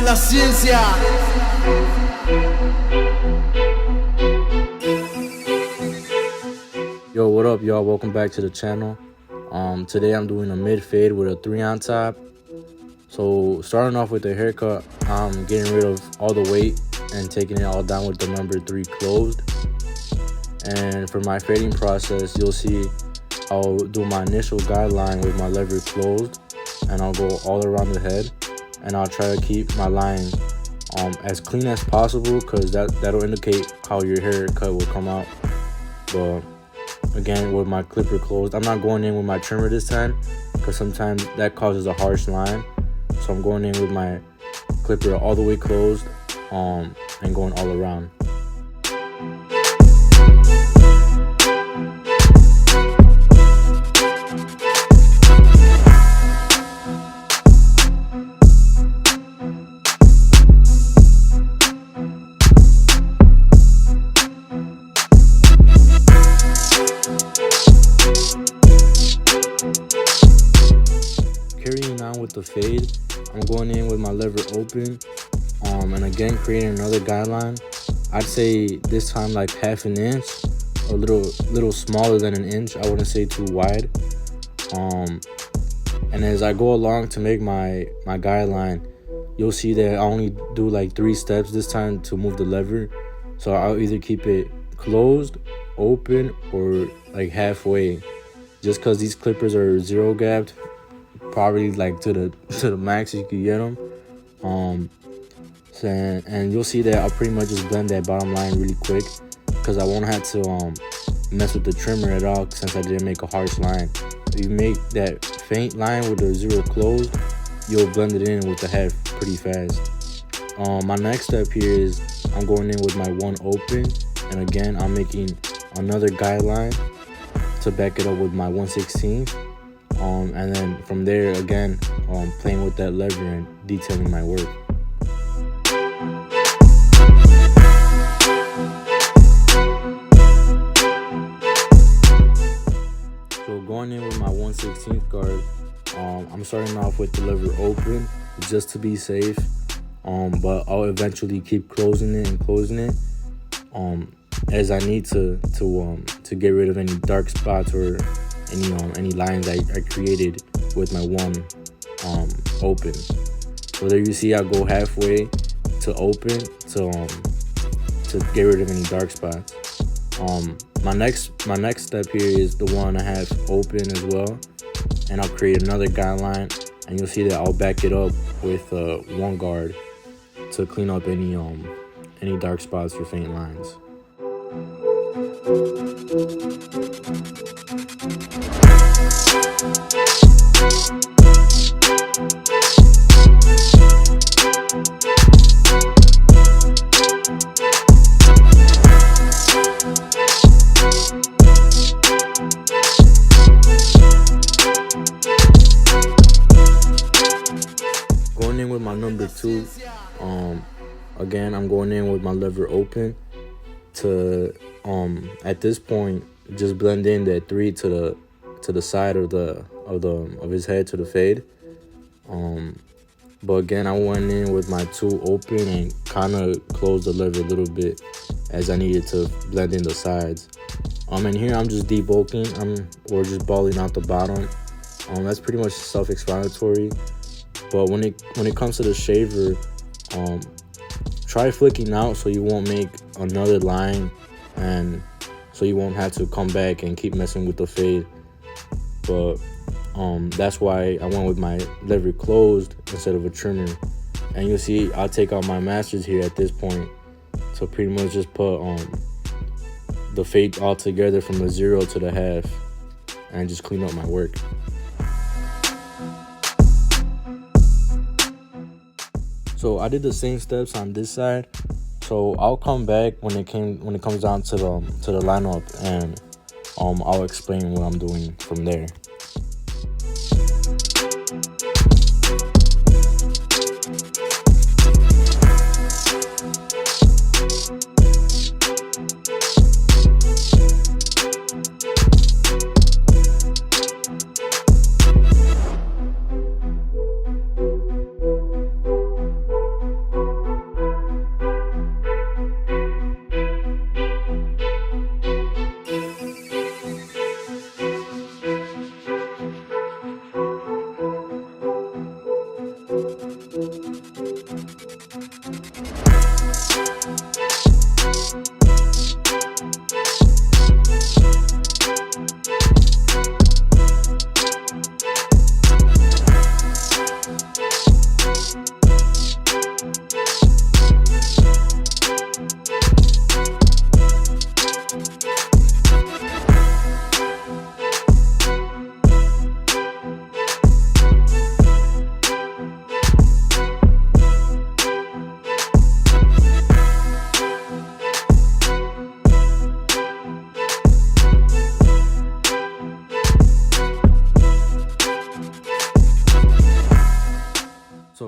es la ciencia. Yo, what up, y'all? Welcome back to the channel. Today I'm doing a mid fade with a 3 on top. So starting off with the haircut, I'm getting rid of all the weight and taking it all down with the number 3 closed. And for my fading process, you'll see I'll do my initial guideline with my lever closed, and I'll go all around the head, and I'll try to keep my line as clean as possible, because that'll indicate how your haircut will come out. But again, with my clipper closed, I'm not going in with my trimmer this time, because sometimes that causes a harsh line. So I'm going in with my clipper all the way closed and going all around. Carrying on with the fade, I'm going in with my lever open, and again creating another guideline. I'd say this time like half an inch, a little smaller than an inch. I wouldn't say too wide. And as I go along to make my guideline, you'll see that I only do like 3 steps this time to move the lever. So I'll either keep it closed, open, or like halfway, just because these clippers are 0 gapped, probably like to the max you can get them. And you'll see that I'll pretty much just blend that bottom line really quick, because I won't have to mess with the trimmer at all, since I didn't make a harsh line. If you make that faint line with the 0 closed, you'll blend it in with the half pretty fast. My next step here is I'm going in with my 1 open, and again I'm making another guideline to back it up with my 1/16. And then from there again, playing with that lever and detailing my work. So going in with my 1/16 guard, I'm starting off with the lever open just to be safe, but I'll eventually keep closing it and closing it as I need to get rid of any dark spots or any lines I created with my 1 open. So there you see I go halfway to open to get rid of any dark spots. My next step here is the 1.5 open as well, and I'll create another guideline, and you'll see that I'll back it up with 1 guard to clean up any dark spots or faint lines. Going in with my number 2, again I'm going in with my lever open to at this point just blend in that 3 to the side of his head to the fade. But again, I went in with my 2 open and kind of closed the lever a little bit as I needed to blend in the sides. And here I'm just debulking, or just balling out the bottom. That's pretty much self-explanatory. But when it comes to the shaver, try flicking out so you won't make another line, and so you won't have to come back and keep messing with the fade. But that's why I went with my lever closed instead of a trimmer. And you'll see I'll take out my masters here at this point, so pretty much just put the fade all together from the 0 to the half, and just clean up my work. So I did the same steps on this side, so I'll come back when it comes down to the lineup, and I'll explain what I'm doing from there.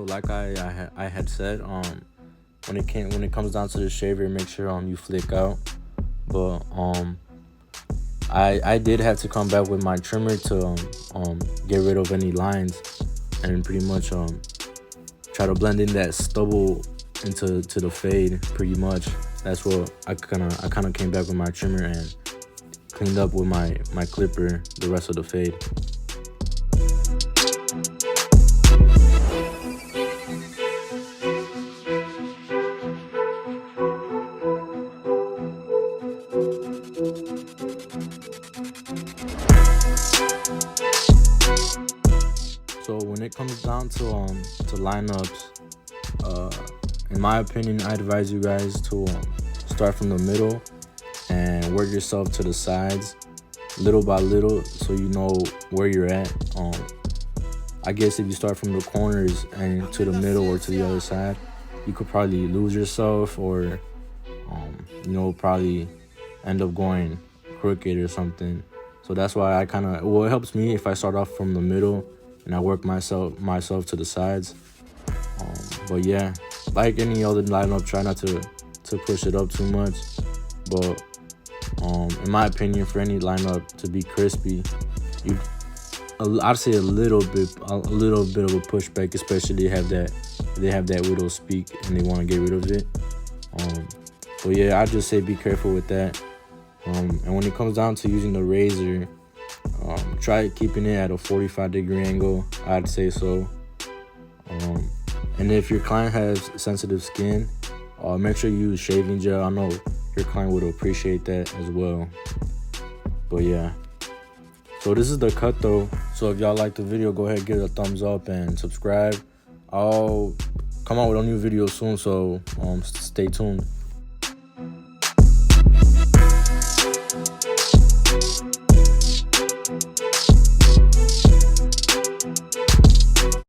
like I had said, when it comes down to the shaver, make sure you flick out. But I did have to come back with my trimmer to get rid of any lines and pretty much try to blend in that stubble into the fade. Pretty much that's what I kind of came back with my trimmer and cleaned up with my clipper the rest of the fade. So when it comes down to lineups, in my opinion, I advise you guys to start from the middle and work yourself to the sides little by little, so you know where you're at. I guess if you start from the corners and to the middle or to the other side, you could probably lose yourself, or probably end up going crooked or something. So that's why it helps me if I start off from the middle and I work myself to the sides. But yeah, like any other lineup, try not to push it up too much. But in my opinion, for any lineup to be crispy, I'd say a little bit of a pushback, especially if they have that widow speak and they want to get rid of it. But yeah, I just say be careful with that. And when it comes down to using the razor, try keeping it at a 45-degree angle. I'd say so. And if your client has sensitive skin, make sure you use shaving gel. I know your client would appreciate that as well. But yeah, so this is the cut though. So if y'all like the video, go ahead, give it a thumbs up and subscribe. I'll come out with a new video soon, so stay tuned.